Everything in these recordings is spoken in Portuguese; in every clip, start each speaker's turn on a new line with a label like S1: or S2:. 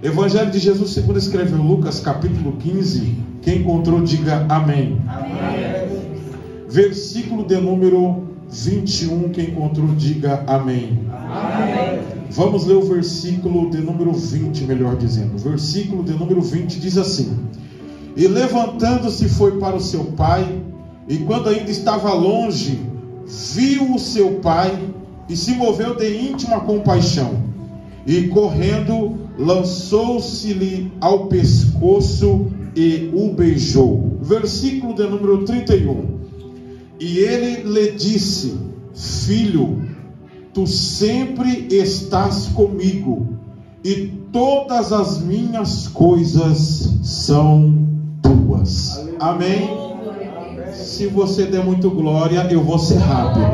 S1: Evangelho de Jesus segundo escreveu Lucas, capítulo 15. Quem encontrou, diga amém.
S2: Amém.
S1: Versículo de número 21. Quem encontrou, diga amém.
S2: Amém.
S1: Vamos ler o versículo de número 20, melhor dizendo. O versículo de número 20 diz assim: E levantando-se foi para o seu pai, e quando ainda estava longe, viu o seu pai, e se moveu de íntima compaixão, e correndo, lançou-se-lhe ao pescoço e o beijou. Versículo de número 31. E ele lhe disse: Filho, tu sempre estás comigo, e todas as minhas coisas são tuas. Amém? Se você der muito glória, eu vou ser rápido.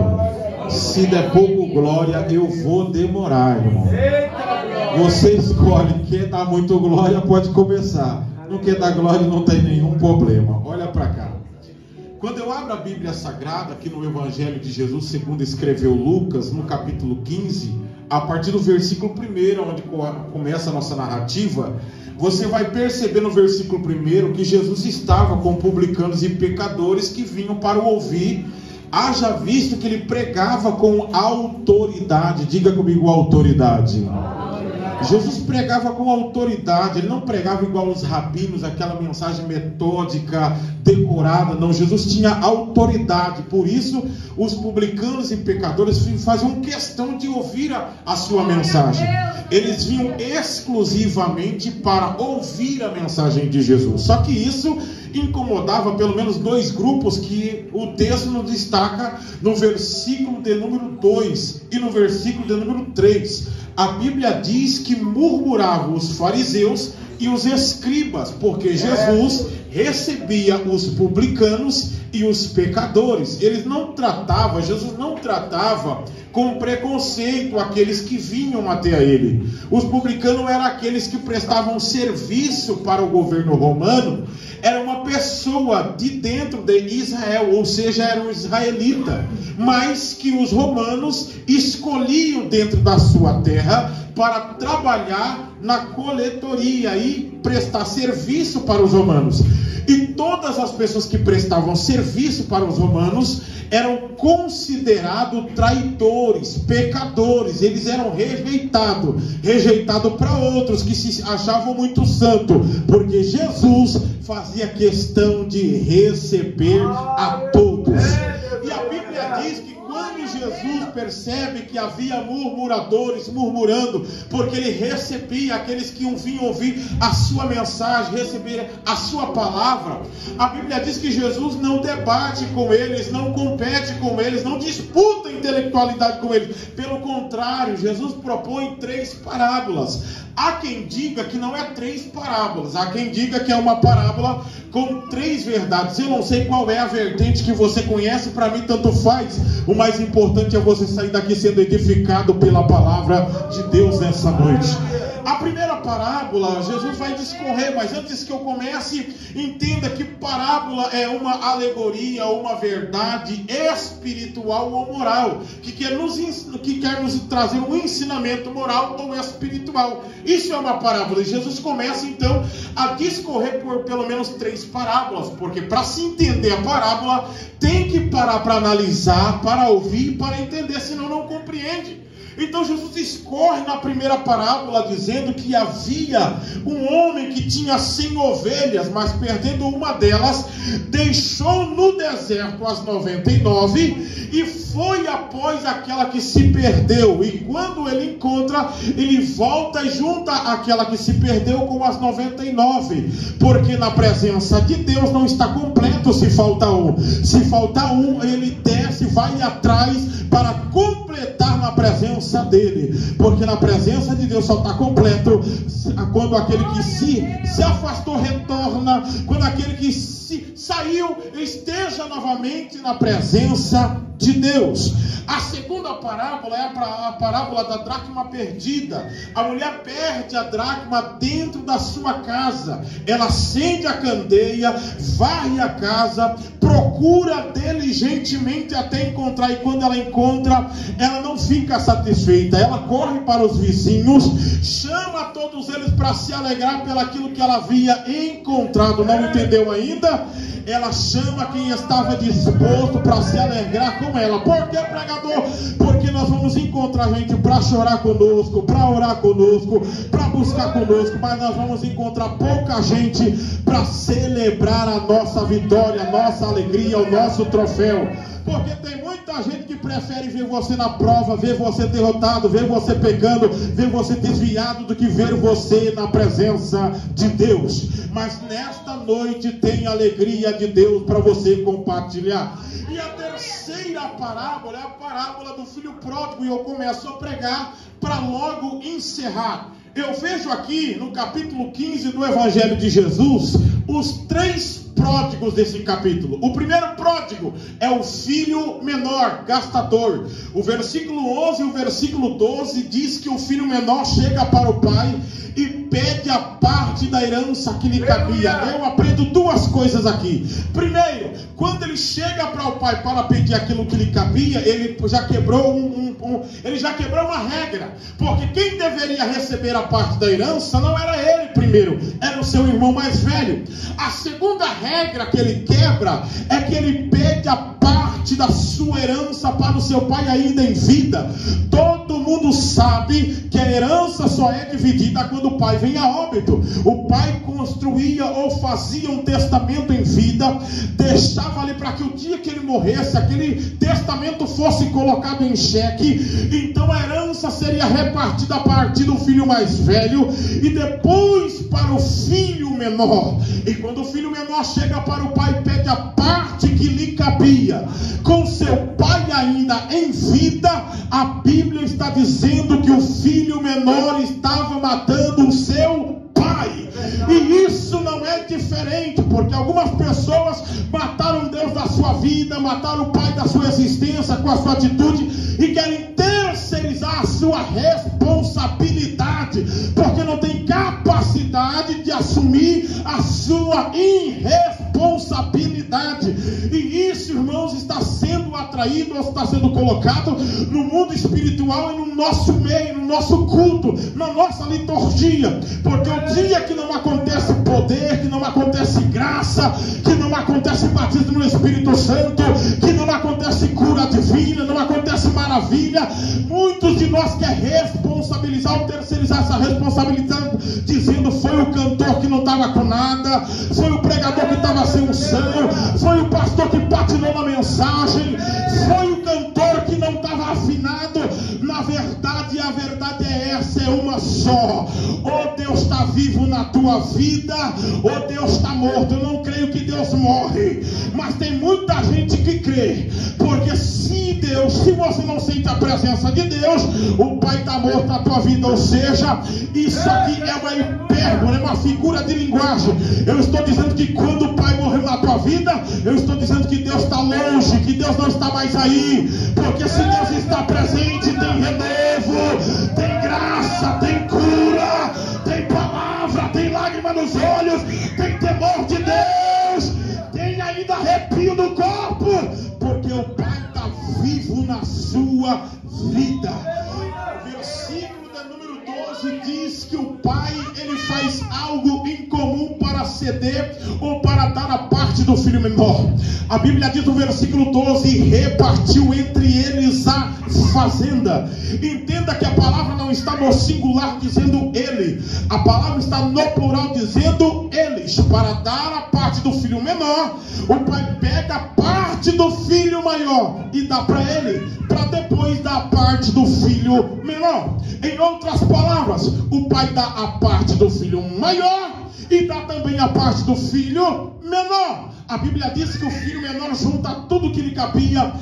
S1: Se der pouco glória, eu vou demorar, irmão. Você escolhe. Quer dar muito glória, pode começar. Não quer dar glória, não tem nenhum problema. Olha para cá. Quando eu abro a Bíblia Sagrada, aqui no Evangelho de Jesus, segundo escreveu Lucas, no capítulo 15, a partir do versículo 1, onde começa a nossa narrativa, você vai perceber no versículo 1 que Jesus estava com publicanos e pecadores que vinham para o ouvir, haja visto que ele pregava com autoridade. Diga comigo, autoridade. Jesus pregava com autoridade. Ele não pregava igual os rabinos, aquela mensagem metódica, decorada. Não, Jesus tinha autoridade. Por isso os publicanos e pecadores faziam questão de ouvir a sua mensagem. Eles vinham exclusivamente para ouvir a mensagem de Jesus. Só que isso incomodava pelo menos dois grupos que o texto nos destaca no versículo de número 2 e no versículo de número 3. A Bíblia diz que murmuravam os fariseus e os escribas, porque Jesus recebia os publicanos e os pecadores. Jesus não tratava com preconceito aqueles que vinham até ele. Os publicanos eram aqueles que prestavam serviço para o governo romano. Era uma pessoa de dentro de Israel, ou seja, era um israelita, mas que os romanos escolhiam dentro da sua terra para trabalhar na coletoria e prestar serviço para os romanos. E todas as pessoas que prestavam serviço para os romanos eram considerados traidores, pecadores. Eles eram rejeitados para outros que se achavam muito santos, porque Jesus fazia questão de receber a todos. E a Bíblia diz que quando Jesus percebe que havia murmuradores murmurando, porque ele recebia aqueles que vinham ouvir a sua mensagem, receber a sua palavra, a Bíblia diz que Jesus não debate com eles, não compete com eles, não disputa intelectualidade com eles. Pelo contrário, Jesus propõe 3 parábolas. Há quem diga que não é 3 parábolas, há quem diga que é uma parábola com 3 verdades. Eu não sei qual é a vertente que você conhece, para mim tanto faz. O mais importante é você sair daqui sendo edificado pela palavra de Deus nessa noite. A primeira parábola, Jesus vai discorrer, mas antes que eu comece, entenda que parábola é uma alegoria, uma verdade espiritual ou moral, que quer nos trazer um ensinamento moral ou espiritual. Isso é uma parábola, e Jesus começa então a discorrer por pelo menos 3 parábolas, porque para se entender a parábola, tem que parar para analisar, para ouvir, para entender, senão não compreende. Então Jesus discorre na primeira parábola dizendo que havia um homem que tinha 100 ovelhas, mas perdendo uma delas, deixou no deserto as 99 e foi após aquela que se perdeu. E quando ele encontra, ele volta e junta aquela que se perdeu com as 99, porque na presença de Deus não está completo se falta um. Se falta um, ele desce, vai atrás para completar na presença dele, porque na presença de Deus só está completo quando aquele que se afastou retorna, quando aquele que saiu esteja novamente na presença de Deus. A segunda parábola é a parábola da dracma perdida. A mulher perde a dracma dentro da sua casa. Ela acende a candeia, varre a casa, procura diligentemente até encontrar. E quando ela encontra, ela não fica satisfeita. Ela corre para os vizinhos, chama todos eles para se alegrar pelaquilo que ela havia encontrado. Não entendeu ainda? Ela chama quem estava disposto para se alegrar com ela. Por que, pregador? Porque nós vamos encontrar gente para chorar conosco, para orar conosco, para buscar conosco, mas nós vamos encontrar pouca gente para celebrar a nossa vitória, a nossa alegria, o nosso troféu. Porque tem muita gente que prefere ver você na prova, ver você derrotado, ver você pecando, ver você desviado, do que ver você na presença de Deus. Mas nesta noite tem a alegria de Deus para você compartilhar. E a terceira parábola é a parábola do filho pródigo, e eu começo a pregar para logo encerrar. Eu vejo aqui no capítulo 15 do Evangelho de Jesus os três pródigos desse capítulo. O primeiro pródigo é o filho menor, gastador. O versículo 11 e o versículo 12 diz que o filho menor chega para o pai e pede a parte da herança que lhe cabia. Eu aprendo duas coisas aqui. Primeiro, quando ele chega para o pai para pedir aquilo que lhe cabia, ele já quebrou uma regra, porque quem deveria receber a parte da herança não era ele primeiro, era o seu irmão mais velho. A segunda regra que ele quebra é que ele pede a parte da sua herança para o seu pai ainda em vida. Todo mundo sabe que a herança só é dividida quando o pai vem a óbito. O pai construía ou fazia um testamento em vida, deixava ali para que o dia que ele morresse, aquele testamento fosse colocado em xeque. Então a herança seria repartida a partir do filho mais velho e depois para o filho menor. E quando o filho menor chega para o pai e pede a parte que lhe cabia, com seu pai ainda em vida, a Bíblia está dizendo que o filho menor estava matando o seu pai. E isso não é diferente, porque algumas pessoas mataram Deus da sua vida, mataram o pai da sua existência com a sua atitude e querem terceirizar a sua responsabilidade, porque não tem capacidade de assumir a sua irresponsabilidade. E isso, irmãos, está sendo atraído, ou está sendo colocado no mundo espiritual e no nosso meio, no nosso culto, na nossa liturgia. Porque o dia que não acontece poder, que não acontece graça, que não acontece batismo no Espírito Santo, que não acontece cura divina, não acontece maravilha, muitos de nós querem responsabilizar ou terceirizar essa responsabilidade, dizendo: foi o cantor que não estava com nada, foi o pregador que estava sem unção, foi o pastor que patinou na mensagem, foi o cantor que não estava afinado. Na verdade, a verdade é essa, é uma só: ou Deus está vivo na tua vida, ou Deus está morto. Eu não creio que Deus morre, mas tem muita gente que crê, porque se você não sente a presença de Deus, o pai está morto na tua vida. Ou seja, isso aqui é uma hipérbole, é uma figura de linguagem. Eu estou dizendo que quando o pai morreu na tua vida, eu estou dizendo que Deus está longe, que Deus não está mais aí. Porque se Deus está presente, tem renovo, tem graça, tem cura, tem palavra, tem lágrima nos olhos, tem temor de Deus, tem ainda arrepio no corpo, porque o pai está vivo na sua vida. O versículo de número 12 diz que o pai, ele faz algo incomum para ceder ou para dar a parte do filho menor. A Bíblia diz no versículo 12: repartiu entre eles a fazenda. Entenda que a palavra não está no singular dizendo ele, a palavra está no plural dizendo eles. Para dar a parte do filho menor, o pai pega a parte do filho maior e dá para ele, para depois dar a parte do filho menor. Em outras palavras, o pai dá a parte do filho maior e dá também a parte do filho menor. A Bíblia diz que o filho menor junta tudo que lhe cabia,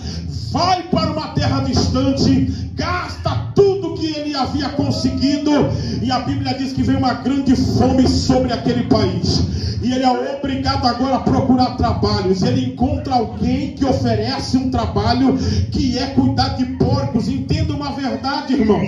S1: vai para uma terra distante, gasta tudo que que ele havia conseguido, e a Bíblia diz que veio uma grande fome sobre aquele país. E ele é obrigado agora a procurar trabalhos. Ele encontra alguém que oferece um trabalho que é cuidar de porcos. Entenda uma verdade, irmão.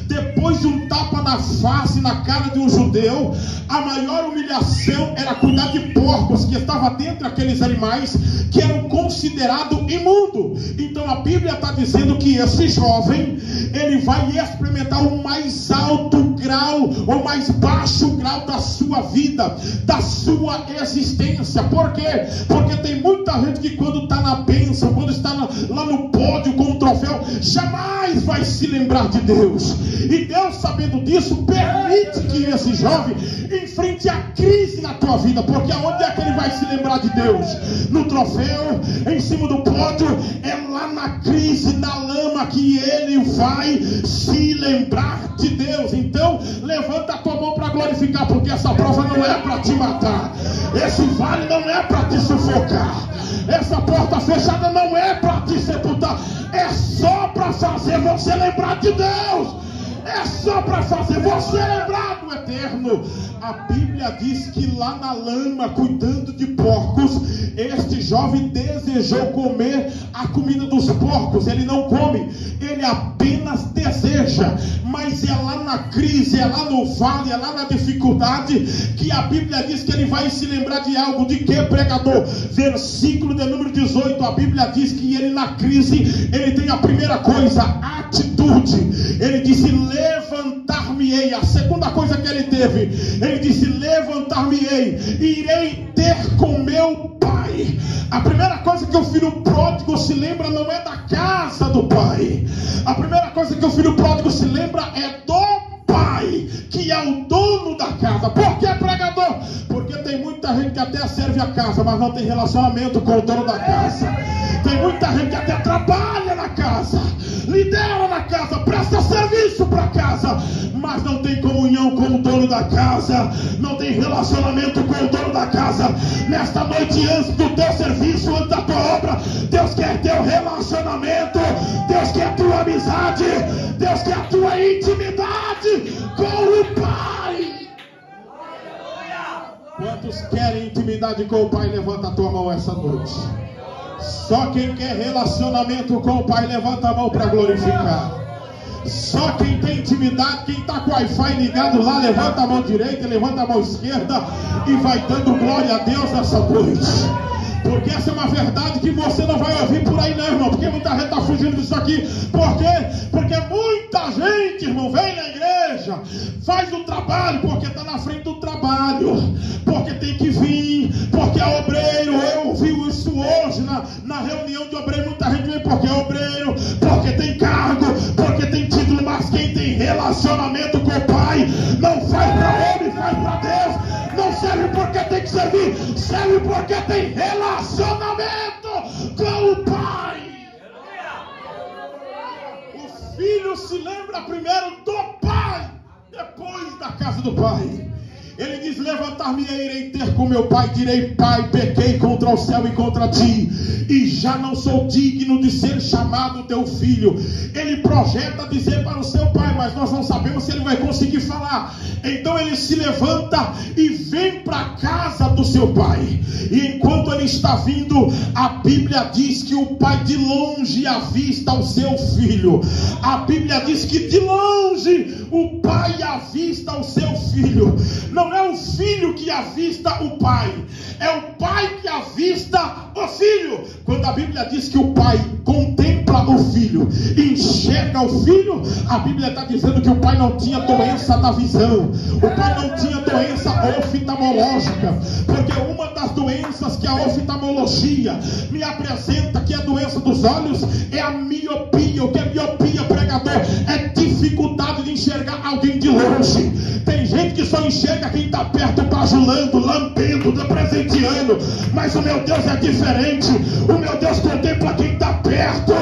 S1: Depois de um tapa na face, na cara de um judeu, a maior humilhação era cuidar de porcos, que estava dentro daqueles animais que eram considerados imundos. Então a Bíblia está dizendo que esse jovem, ele vai experimentar o mais alto grau, ou mais baixo grau da sua vida, da sua existência. Por quê? Porque tem muita gente que quando está na bênção, quando está lá no pódio com o troféu, jamais vai se lembrar de Deus. E Deus, sabendo disso, permite que esse jovem enfrente a crise na tua vida. Porque aonde é que ele vai se lembrar de Deus? No troféu, em cima do pódio? É lá na crise, na lama, que ele vai se lembrar de Deus. Então levanta a tua mão para glorificar, porque essa prova não é para te matar, esse vale não é para te sufocar, essa porta fechada não é para te sepultar, é só para fazer você lembrar de Deus, é só para fazer você lembrar do eterno. A Bíblia diz que lá na lama, cuidando de porcos, este jovem desejou comer a comida dos porcos. Ele não come, ele apenas deseja. Mas é lá na crise, é lá no vale, é lá na dificuldade, que a Bíblia diz que ele vai se lembrar de algo. De que, pregador? Versículo de número 18, a Bíblia diz que ele na crise, ele tem a primeira coisa, atitude. Ele disse: levantar-me-ei. A segunda coisa que ele teve, ele disse: levantar-me-ei, irei ter com meu pai. A primeira coisa que o filho pródigo se lembra não é da casa do pai. A primeira coisa que o filho pródigo se lembra é do pai, que é o dono da casa. Por que, pregador? Porque tem muita gente que até serve a casa, mas não tem relacionamento com o dono da casa. Tem muita gente que até trabalha na casa, lidera na casa, presta serviço para a casa, mas não tem comunhão com o dono da casa, não tem relacionamento com o dono da casa. Nesta noite, antes do teu serviço, antes da tua obra, Deus quer teu relacionamento, Deus quer tua amizade, Deus quer a tua intimidade com o Pai. Quantos querem intimidade com o Pai? Levanta a tua mão essa noite. Só quem quer relacionamento com o Pai, levanta a mão para glorificar. Só quem tem intimidade, quem está com o Wi-Fi ligado lá, levanta a mão direita, levanta a mão esquerda e vai dando glória a Deus nessa noite. Porque essa é uma verdade que você não vai ouvir por aí não, irmão. Porque muita gente está fugindo disso aqui. Por quê? Porque muita gente, irmão, vem na igreja, faz o trabalho porque está na frente do trabalho, porque tem que vir, porque é obreiro. Eu ouvi isso hoje na reunião de obreiro. Muita gente vem porque é obreiro, porque tem cargo, porque tem título. Mas quem tem relacionamento com o Pai não faz para homem, faz para Deus. Não serve porque tem que servir, serve porque tem relacionamento com o Pai. O filho se lembra primeiro do Pai, depois da casa do Pai. Ele diz: levantar-me-ei, irei ter com meu pai. Direi: Pai, pequei contra o céu e contra ti, e já não sou digno de ser chamado teu filho. Ele projeta dizer para o seu pai, mas nós não sabemos se ele vai conseguir falar. Então ele se levanta e vem para a casa do seu pai. E enquanto ele está vindo, a Bíblia diz que o pai de longe avista o seu filho. A Bíblia diz que de longe o pai avista o seu filho. Não é o filho que avista o pai, é o pai que avista o filho. Quando a Bíblia diz que o pai contempla o filho, enxerga o filho, a Bíblia está dizendo que o pai não tinha doença da visão, o pai não tinha doença oftalmológica, porque uma das doenças que a oftalmologia me apresenta, que é a doença dos olhos, é a miopia. O que é miopia, pregador? É dificuldade de enxergar alguém de longe. Tem gente que só enxerga quem está perto, bajulando, lambendo, presenteando. Mas o meu Deus é diferente. O meu Deus contempla quem está perto,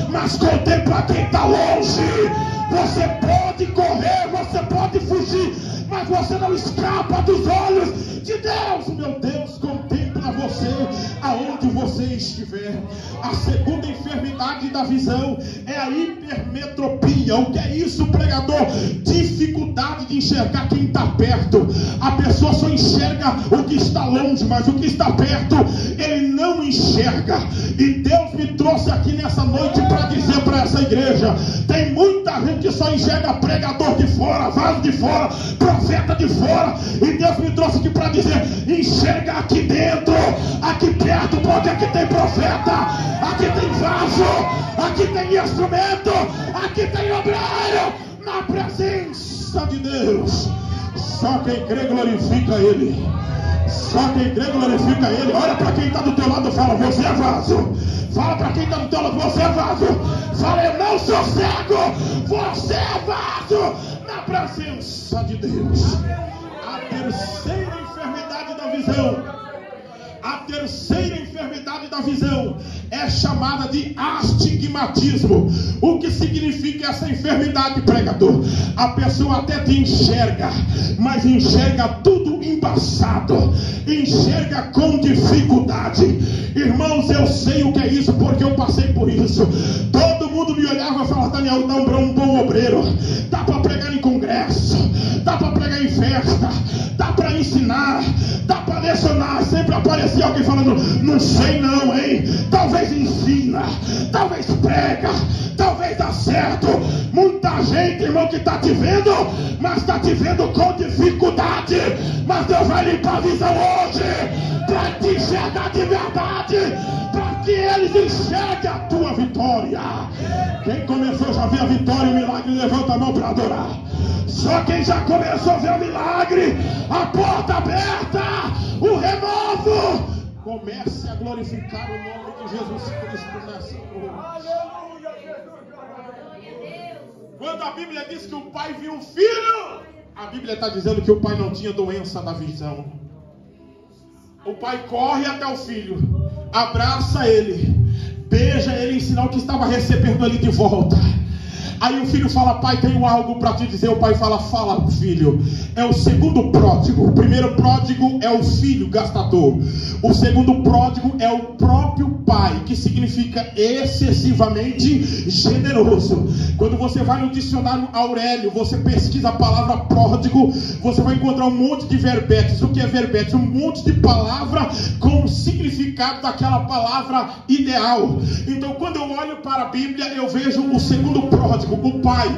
S1: mas contempla quem está longe. Você pode correr, você pode fugir, mas você não escapa dos olhos de Deus. Meu Deus contempla você aonde você estiver. A segunda enfermidade da visão é a hipermetropia. O que é isso, pregador? Dificuldade de enxergar quem está perto. A pessoa só enxerga o que está longe, mas o que está perto ele não enxerga. E Deus me trouxe aqui nessa noite para dizer para essa igreja: tem muita gente que só enxerga pregador de fora, vaso de fora, profeta de fora. E Deus me trouxe aqui para dizer: enxerga aqui dentro, aqui perto, porque aqui tem profeta, aqui tem vaso, aqui tem instrumento, aqui tem obreiro, na presença de Deus. Só quem crê glorifica Ele. Só quem crê glorifica Ele. Olha para quem está do teu lado e fala: você é vaso. Fala para quem está do teu lado: você é vaso. Fala: eu não sou cego, você é vaso, na presença de Deus. A terceira enfermidade da visão, a terceira enfermidade da visão é chamada de astigmatismo. O que significa essa enfermidade, pregador? A pessoa até te enxerga, mas enxerga tudo embaçado, enxerga com dificuldade. Irmãos, eu sei o que é isso, porque eu passei por isso. Todo mundo me olhava e falava: Daniel, dá um bom obreiro, dá para pregar em congresso, dá para pregar em festa, dá para ensinar, dá para lecionar. Sempre aparecia alguém falando: não sei não, hein? Talvez ensina, talvez prega, talvez dá certo. Muita gente, irmão, que está te vendo, mas está te vendo com dificuldade. Mas Deus vai limpar a visão hoje, para te enxergar de verdade, para que eles enxerguem a tua vitória. Quem começou já viu a vitória e o milagre, levanta a mão para adorar. Só quem já começou a ver o milagre, a porta aberta, o renovo, comece a glorificar o nome de Jesus Cristo nessa noite. Quando a Bíblia diz que o pai viu o filho, a Bíblia está dizendo que o pai não tinha doença da visão. O pai corre até o filho, abraça ele, beija ele em sinal que estava recebendo ele de volta. Aí o filho fala: pai, tenho algo para te dizer. O pai fala: fala, filho. É o segundo pródigo. O primeiro pródigo é o filho gastador. O segundo pródigo é o próprio pai, que significa excessivamente generoso. Quando você vai no dicionário Aurélio, você pesquisa a palavra pródigo, você vai encontrar um monte de verbetes. O que é verbetes? Um monte de palavra com o significado daquela palavra ideal. Então, quando eu olho para a Bíblia, eu vejo o segundo pródigo, o pai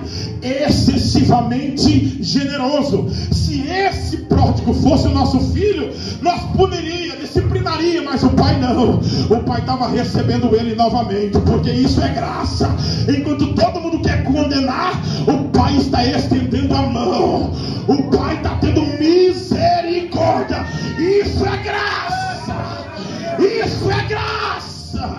S1: excessivamente generoso. Se esse pródigo fosse o nosso filho, nós puniria, disciplinaria, mas o pai não. O pai estava recebendo ele novamente, porque isso é graça. Enquanto todo mundo quer condenar, o pai está estendendo a mão. O pai está tendo misericórdia. Isso é graça. Isso é graça.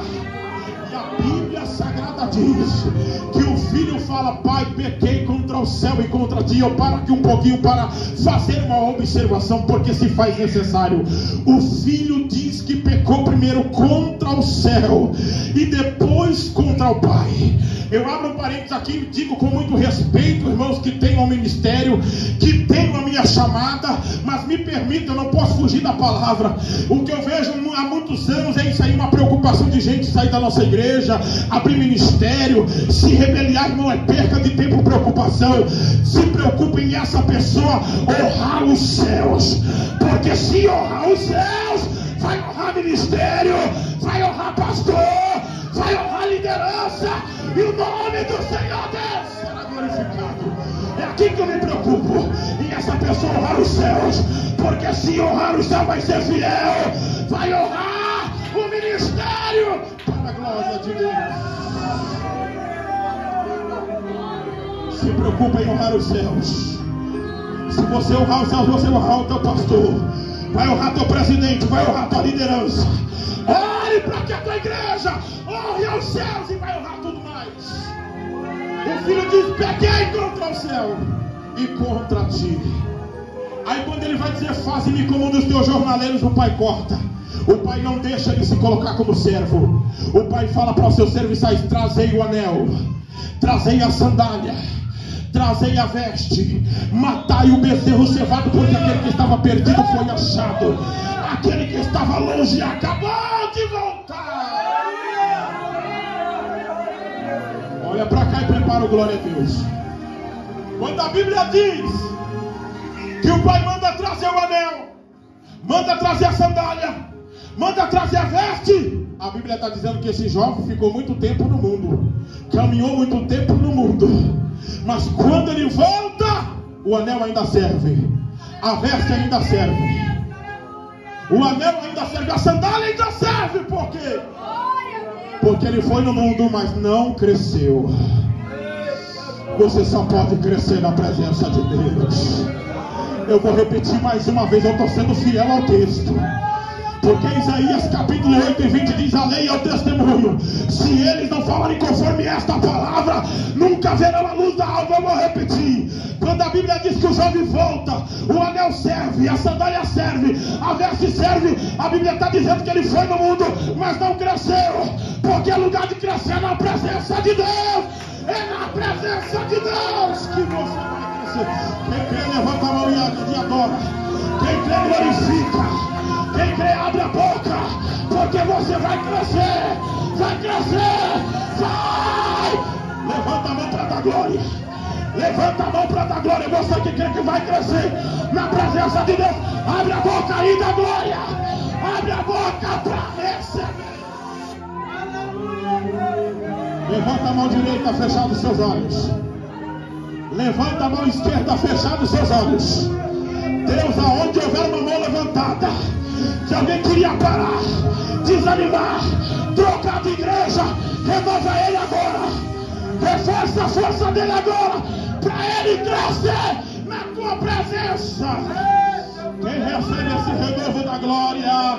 S1: E a Bíblia Sagrada diz que o filho fala: pai, pequei contra o céu e contra ti. Eu paro aqui um pouquinho para fazer uma observação, porque se faz necessário. O filho diz que pecou primeiro contra o céu e depois contra o pai. Eu abro um parênteses aqui e digo com muito respeito, irmãos, que tenham um ministério, que tenham a minha chamada, mas me permita, eu não posso fugir da palavra. O que eu vejo há muitos anos é isso aí, uma preocupação de gente sair da nossa igreja, abrir ministério, se rebeliar, irmão, é perca de tempo, preocupação. Se preocupem em essa pessoa honrar os céus, porque se honrar os céus, vai honrar ministério, vai honrar pastor, vai honrar liderança, e o nome do Senhor Deus será glorificado. É aqui que eu me preocupo, em essa pessoa honrar os céus, porque se honrar o céu vai ser fiel, vai honrar o ministério para a glória de Deus. Se preocupa em honrar os céus. Se você honrar os céus, você vai honrar o teu pastor, vai honrar teu presidente, vai honrar tua liderança. Ore para que a tua igreja honre aos céus e vai honrar tudo mais. O filho diz: pequei contra o céu e contra ti. Aí quando ele vai dizer: faze-me como um dos teus jornaleiros, o pai corta. O pai não deixa ele se colocar como servo. O pai fala para o seu serviçais: trazei o anel, trazei a sandália, trazei a veste, matai o bezerro cevado, porque aquele que estava perdido foi achado, aquele que estava longe acabou de voltar. Olha para cá e prepara o glória a Deus. Quando a Bíblia diz que o pai manda trazer o anel, manda trazer a sandália, manda trazer a veste, a Bíblia está dizendo que esse jovem ficou muito tempo no mundo, caminhou muito tempo no mundo, mas quando ele volta, o anel ainda serve, a veste ainda serve, o anel ainda serve, a sandália ainda serve. Por quê? Porque ele foi no mundo, mas não cresceu. Você só pode crescer na presença de Deus. Eu vou repetir mais uma vez, eu estou sendo fiel ao texto. Porque Isaías capítulo 8 e 20 diz: a lei é o testemunho. Se eles não falarem conforme esta palavra, nunca verão a luz da alva. Eu vou repetir. Quando a Bíblia diz que o jovem volta, o anel serve, a sandália serve, a veste serve, a Bíblia está dizendo que ele foi no mundo, mas não cresceu. Porque é lugar de crescer na presença de Deus. É na presença de Deus que você vai crescer. Quem crê, levanta a mão e adora. Quem crê, glorifica. Quem crê, abre a boca, porque você vai crescer, vai crescer, vai! Levanta a mão para dar glória, levanta a mão para dar glória. Você que crê que vai crescer na presença de Deus, abre a boca aí e dá glória, abre a boca para receber. Levanta a mão direita, fechado os seus olhos. Levanta a mão esquerda, fechado os seus olhos. Deus, aonde houver uma mão levantada, que alguém queria parar, desanimar, trocar de igreja, renova ele agora, reforça a força dele agora, para ele crescer na tua presença. Quem recebe esse renovo da glória,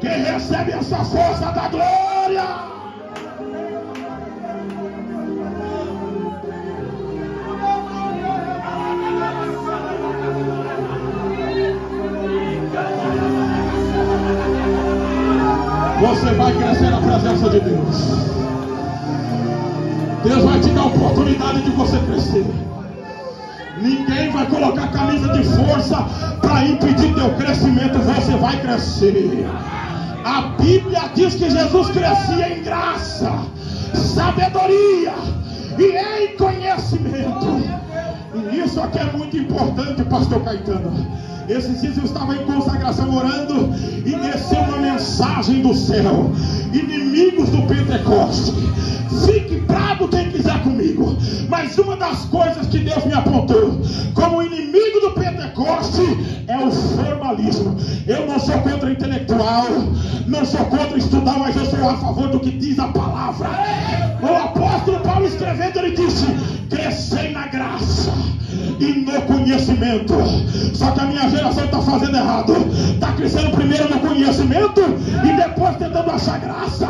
S1: quem recebe essa força da glória, você vai crescer na presença de Deus. Deus vai te dar a oportunidade de você crescer. Ninguém vai colocar camisa de força para impedir teu crescimento. Você vai crescer. A Bíblia diz que Jesus crescia em graça, sabedoria e em conhecimento. E isso aqui é muito importante, pastor Caetano. Esses dias eu estava em consagração orando e desceu uma mensagem do céu: inimigos do Pentecoste, fique bravo quem quiser comigo, mas uma das coisas que Deus me apontou como inimigo do Pentecoste é o formalismo. Eu não sou contra intelectual, não sou contra estudar, mas eu sou a favor do que diz a palavra. O apóstolo Paulo escrevendo, ele disse: crescei na graça e no conhecimento. Só que a minha geração está fazendo errado, está crescendo primeiro no conhecimento e depois tentando achar graça.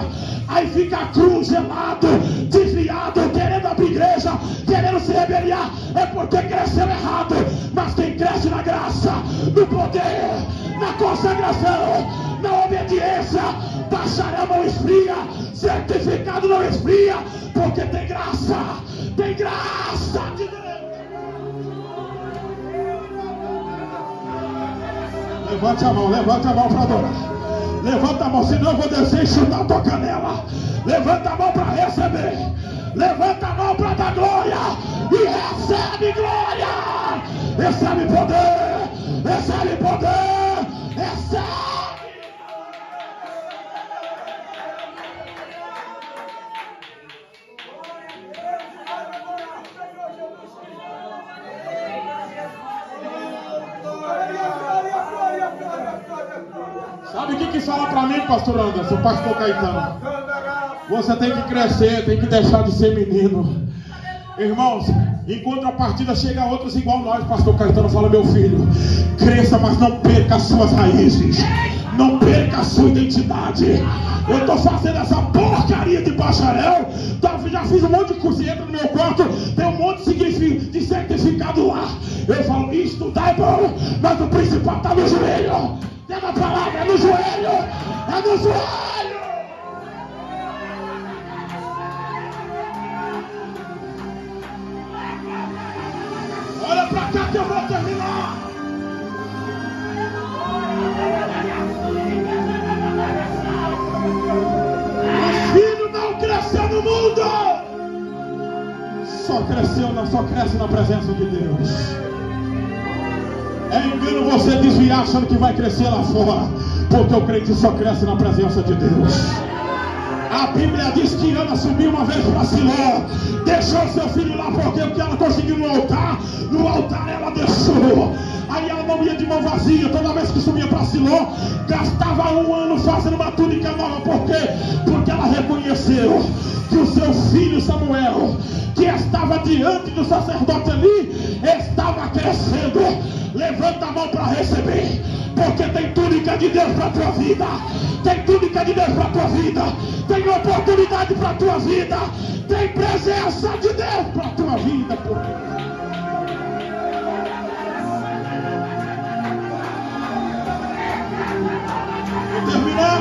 S1: Aí fica gelado, desviado, querendo abrir igreja, querendo se rebeliar. É porque cresceu errado. Mas quem cresce na graça, no poder, na consagração, na obediência, bacharel não esfria, certificado não esfria, porque tem graça de Deus. Levante a mão para adorar. Levanta a mão, senão eu vou descer e chutar a tua canela. Levanta a mão para receber. Levanta a mão para dar glória. E recebe glória. Recebe poder. Recebe poder. Recebe. Sabe o que fala para mim, pastor Anderson, pastor Caetano? Você tem que crescer, tem que deixar de ser menino. Irmãos, em contrapartida chega outros igual nós. Pastor Caetano fala: meu filho, cresça, mas não perca as suas raízes, não perca a sua identidade. Eu estou fazendo essa porcaria de bacharel, já fiz um monte de curso, entra no meu quarto, tem um monte de certificado lá. Eu falo: estudar é bom, mas o principal está no joelho. Tem a palavra, é no joelho, é no joelho. só cresce na presença de Deus. É engano você desviar achando que vai crescer lá fora, porque o crente só cresce na presença de Deus. A Bíblia diz que Ana subiu uma vez para Siló, deixou seu filho lá porque ela conseguiu no altar ela deixou. Aí ela não ia de mão vazia, toda vez que subia para Siló, gastava um ano fazendo uma túnica nova. Por quê? Porque ela reconheceu que o seu filho Samuel, que estava diante do sacerdote ali, estava crescendo. Levanta a mão para receber, porque tem túnica de Deus para a tua vida, tem túnica de Deus para a tua vida, tem oportunidade para a tua vida, tem presença de Deus para a tua vida. Vou terminar.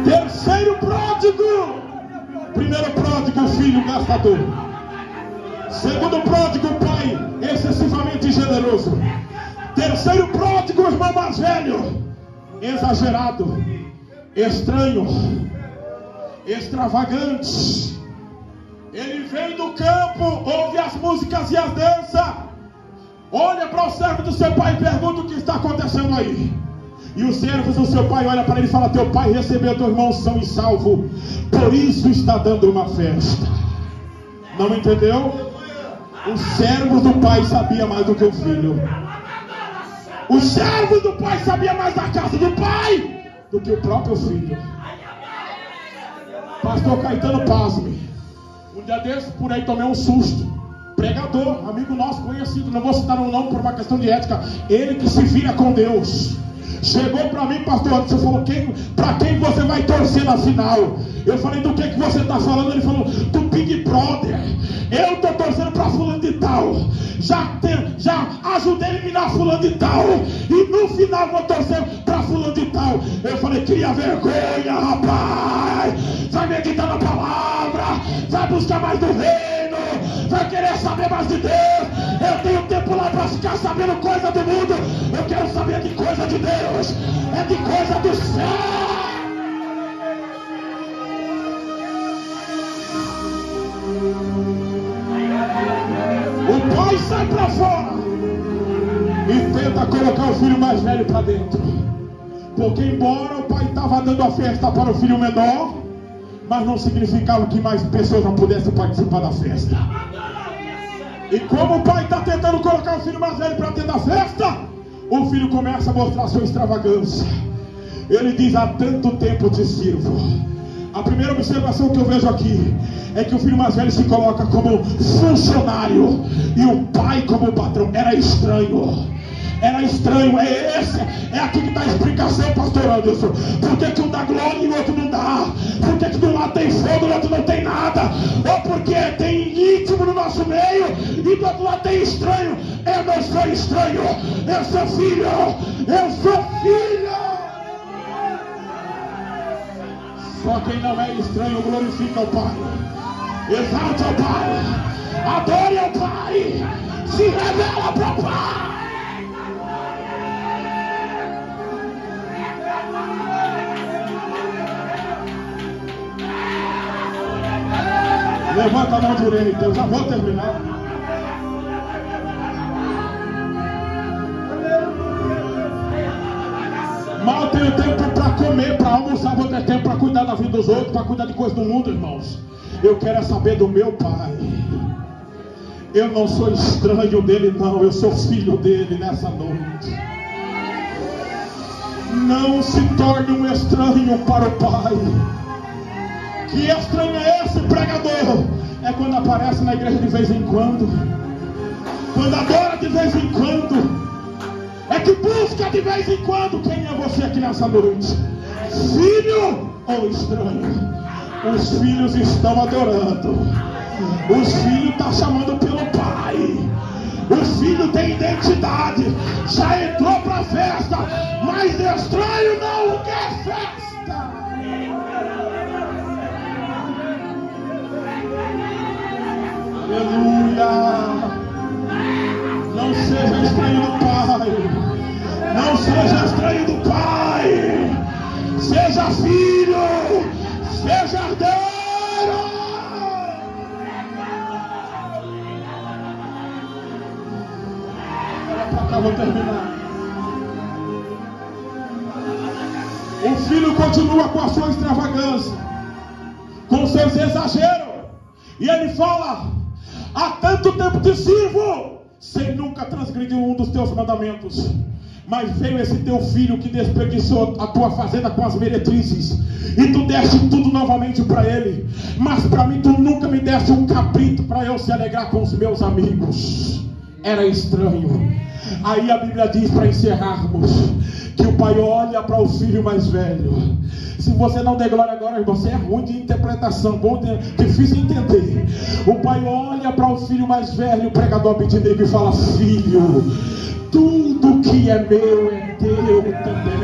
S1: Terceiro pródigo. Primeiro pródigo, o filho gastador. Segundo pródigo, o pai excessivamente generoso. Terceiro pródigo, o irmão mais velho, exagerado, estranho, extravagante. Ele vem do campo, ouve as músicas e as danças, olha para o servo do seu pai e pergunta o que está acontecendo aí. E os servos do seu pai olham para ele e falam: teu pai recebeu teu irmão são e salvo, por isso está dando uma festa. Não entendeu? Os servos do pai sabiam mais do que o filho. Os servos do pai sabiam mais da casa do pai do que o próprio filho. Pastor Caetano, pasme. Um dia desses por aí tomei um susto. Pregador, amigo nosso conhecido, não vou citar o nome por uma questão de ética, ele que se vira com Deus, chegou para mim, pastor Anderson, falou: para quem você vai torcer na final? Eu falei: do que você está falando? Ele falou: do Big Brother. Eu estou torcendo para fulano de tal, já ajudei a eliminar fulano de tal, e no final vou torcer para fulano de tal. Eu falei: cria vergonha, rapaz, vai meditar na palavra, vai buscar mais do reino, vai querer saber mais de Deus. Eu tenho tempo lá para ficar sabendo coisa do mundo, eu quero saber de coisa de Deus, é de coisa do céu. O pai sai para fora e tenta colocar o filho mais velho para dentro, porque embora o pai estava dando a festa para o filho menor, mas não significava que mais pessoas não pudessem participar da festa. E como o pai está tentando colocar o filho mais velho para dentro da festa, o filho começa a mostrar sua extravagância. Ele diz: há tanto tempo te sirvo. A primeira observação que eu vejo aqui é que o filho mais velho se coloca como funcionário e o pai como patrão. Era estranho. Era estranho. É aqui que está a explicação, pastor Anderson. Por que um dá glória e o outro não dá? Por que de um lado tem fogo e do outro não tem nada? Ou porque tem íntimo no nosso meio e do outro lado tem estranho? Eu não sou estranho, eu sou filho. Eu sou filho. Só quem não é estranho glorifica o Pai, exalte o Pai, adore o Pai, se revela para o Pai. Levanta a mão direita, eu já vou terminar. Mal tenho tempo para comer, para almoçar, vou ter tempo para cuidar da vida dos outros, para cuidar de coisas do mundo, irmãos. Eu quero saber do meu Pai. Eu não sou estranho dele, não. Eu sou filho dele nessa noite. Não se torne um estranho para o Pai. Que estranho é esse, pregador? É quando aparece na igreja de vez em quando, quando adora de vez em quando, é que busca de vez em quando. Quem é você aqui nessa noite? Filho ou estranho? Os filhos estão adorando. Os filhos estão chamando pelo Pai. Os filhos têm identidade. Já entrou para a festa, mas estranho não quer festa. Aleluia. Não seja estranho do Pai. Não seja estranho do Pai. seja filho, seja herdeiro. Olha pra cá, vou terminar. O filho continua com a sua extravagância, com seus exageros, e ele fala: há tanto tempo te sirvo, sem nunca transgredir um dos teus mandamentos. Mas veio esse teu filho que desperdiçou a tua fazenda com as meretrizes, e tu deste tudo novamente para ele. Mas para mim tu nunca me deste um cabrito para eu se alegrar com os meus amigos. Era estranho. Aí a Bíblia diz, para encerrarmos, que o pai olha para o filho mais velho. Se você não der glória agora, você é ruim de interpretação, difícil de entender. O pai olha para o filho mais velho, o pregador Abednego, e fala: filho, tudo que é meu é teu também.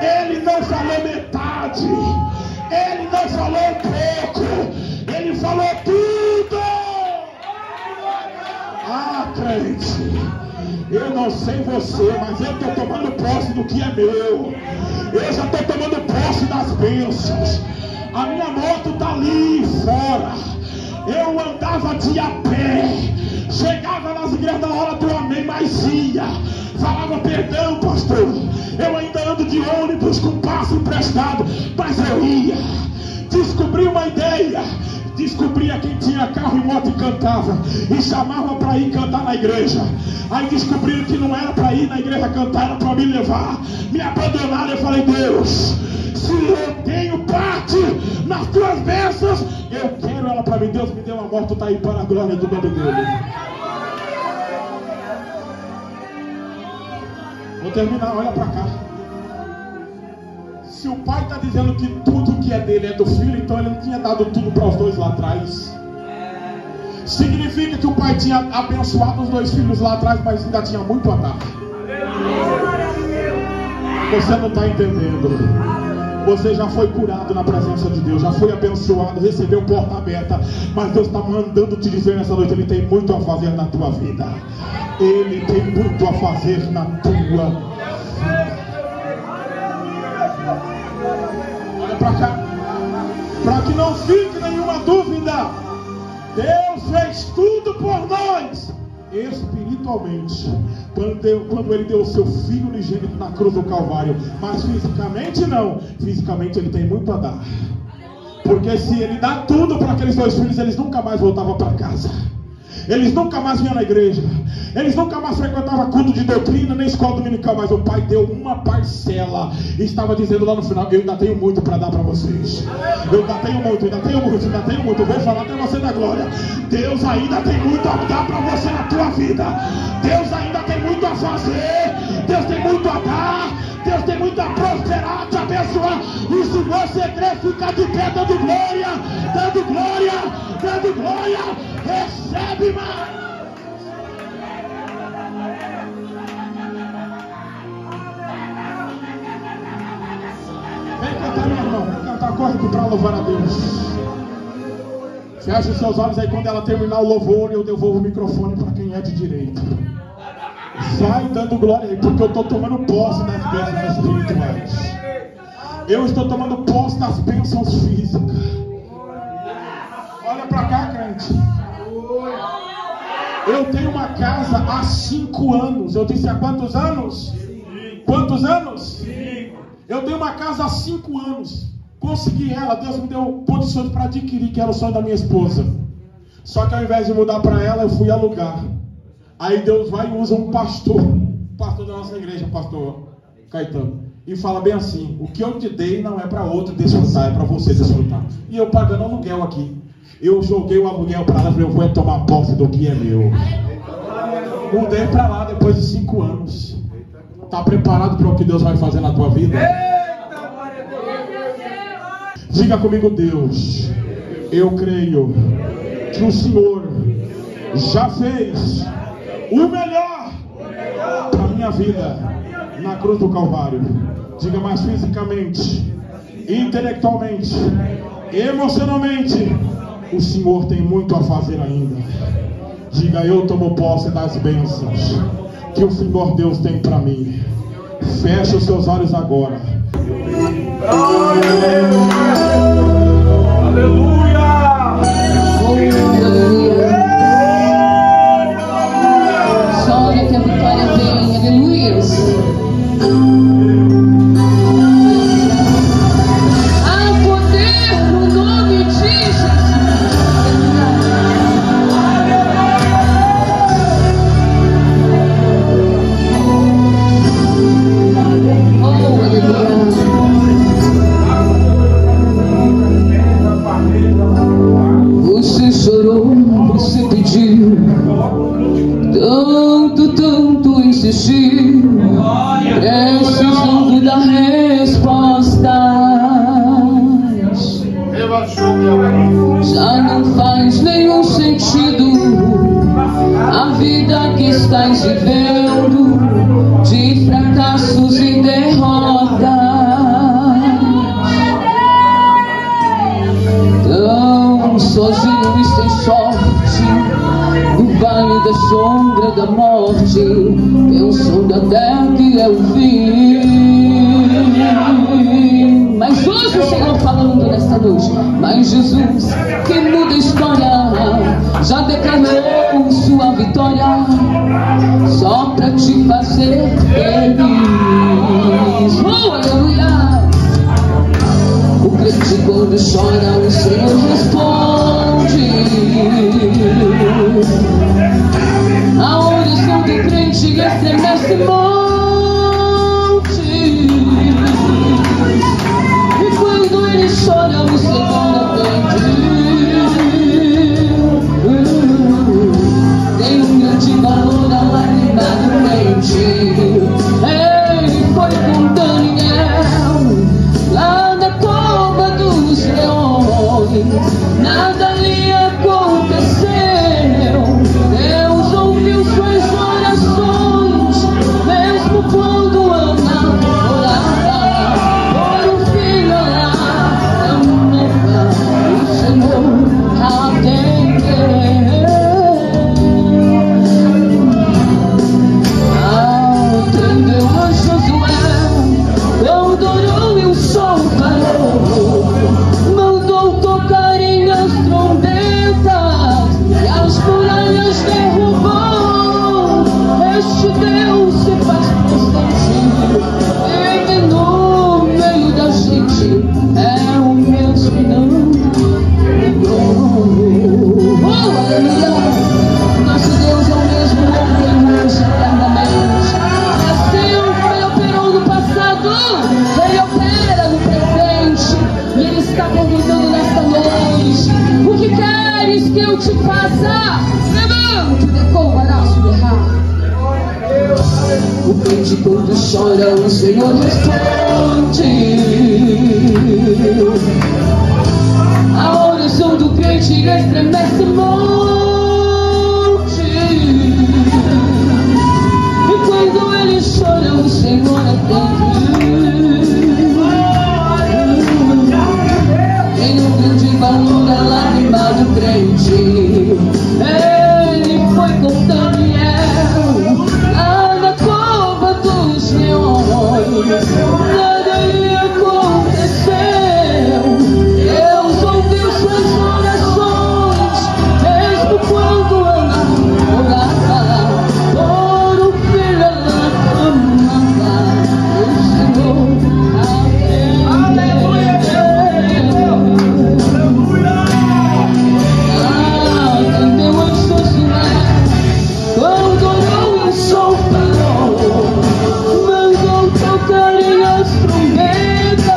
S1: Ele não falou metade, ele não falou pouco, ele falou tudo. Ah, crente, eu não sei você, mas eu estou tomando posse do que é meu. Eu já estou tomando posse das bênçãos. A minha moto está ali fora. Eu andava de a pé, chegava nas igrejas na hora do amém, mas ia, falava: perdão, pastor, eu ainda ando de ônibus com passe emprestado, mas eu ia. Descobri uma ideia, descobria quem tinha carro e moto e cantava, e chamava para ir cantar na igreja. Aí descobriram que não era para ir na igreja cantar, era para me levar. Me abandonaram. Eu falei: Deus, se eu tenho parte nas tuas bênçãos, eu quero ela para mim. Deus me deu uma moto, está aí para a glória do nome dele. Vou terminar, olha para cá. Se o pai está dizendo que tudo que é dele é do filho, então ele não tinha dado tudo para os dois lá atrás. Significa que o pai tinha abençoado os dois filhos lá atrás, mas ainda tinha muito a dar. Você não está entendendo. Você já foi curado na presença de Deus, já foi abençoado, recebeu porta aberta, mas Deus está mandando te dizer nessa noite: Ele tem muito a fazer na tua vida. Ele tem muito a fazer na tua vida. Olha para cá, para que não fique nenhuma dúvida. Deus fez tudo por nós espiritualmente quando Ele deu o seu Filho unigênito na cruz do Calvário. Mas fisicamente não. Fisicamente Ele tem muito a dar, porque se Ele dá tudo para aqueles dois filhos, eles nunca mais voltavam para casa, eles nunca mais vinham na igreja, eles nunca mais frequentavam culto de doutrina, nem escola dominical. Mas o pai deu uma parcela e estava dizendo lá no final: eu ainda tenho muito para dar para vocês. Eu ainda tenho muito, ainda tenho muito, ainda tenho muito. Eu vou falar até você da glória. Deus ainda tem muito a dar para você na tua vida. Deus ainda tem muito a fazer. Deus tem muito a dar. Deus tem muito a prosperar, te abençoar. E se você crer, fica de pé dando glória, dando glória, dando glória. Recebe mais. Vem cantar, meu irmão, vem cantar, corre aqui para louvar a Deus. Feche os seus olhos aí. Quando ela terminar o louvor, eu devolvo o microfone para quem é de direito. Vai dando glória aí, porque eu estou tomando posse das bênçãos espirituais. Eu estou tomando posse das bênçãos físicas. Olha para cá, crente. Eu tenho uma casa há 5 anos. Eu disse: há quantos anos? Quantos anos? Eu tenho uma casa há 5 anos. Consegui ela. Deus me deu condições para adquirir, que era o sonho da minha esposa. Só que ao invés de mudar para ela, eu fui alugar. Aí Deus vai e usa um pastor da nossa igreja, pastor Caetano, e fala bem assim: o que eu te dei não é para outro desfrutar, é para você desfrutar. E eu pagando aluguel aqui. Eu joguei o aluguel para lá e falei: eu vou tomar posse do que é meu. Mudei para lá depois de 5 anos. Está preparado para o que Deus vai fazer na tua vida? Diga comigo: Deus, eu creio que o Senhor já fez o melhor para a minha vida na cruz do Calvário. Diga mais: fisicamente, intelectualmente, emocionalmente, o Senhor tem muito a fazer ainda. Diga: eu tomo posse das bênçãos que o Senhor Deus tem para mim. Feche os seus olhos agora.
S2: precisando dar respostas. Já não faz nenhum sentido a vida que estás vivendo, de fracassos e derrotas. Tão sozinho e sem sorte, no vale da sombra da morte, pensando até que é o fim. Mas hoje o Senhor falando nesta noite, mas Jesus, que muda a história, já declarou sua vitória, só pra te fazer feliz. Oh, aleluia! O crente quando chora, o Senhor responde. A oração do crente estremece monte. E quando ele chora, o Senhor atende. Tem um grande valor a lágrima do crente. Ele foi com Daniel lá na cova dos leões. Nada lhe aconteceu. Deus ouviu suas orações, mesmo quando Ana orava por um filho lá, amava o Senhor atendeu. Atendeu a Josué, quando orou e o sol parou, mandou tocarem as trombetas e as muralhas derrubou. Este Deus se faz presente, vive no meio da gente, é o mesmo que não mudou. Oh, aleluia! Nosso Deus é o mesmo ontem, hoje, eternamente. Assim ele operou no passado, ele opera no presente, e ele está perguntando nesta noite: o que queres que eu te faça? Levante, decovarás o errar. O crente quando chora, o Senhor responde. A oração do crente estremece monte. E quando ele chora, o Senhor atende. Tem um grande valor a lágrima do crente. Ele foi com Daniel lá na cova dos leões. Nada lhe aconteceu. Deus ouviu suas orações, mesmo quando Ana orava por um filho, ela amava o Senhor atendeu. Atendeu a Josué, quando orou e o sol parou, mandou tocarem as trombetas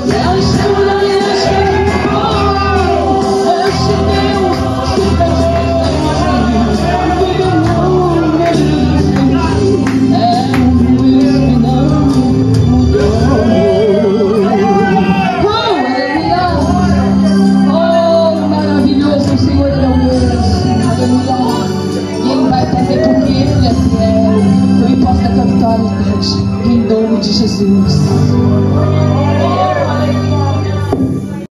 S2: e as muralhas derrubou. Este Deus se fez presente, vive no meio da gente, é o mesmo que não mudou. Oh, aleluia! Oh, maravilhoso, o Senhor é o mesmo, aleluia! E Ele vai fazer porque Ele é fiel. Não importa a tua vitória, Deus, em nome de Jesus.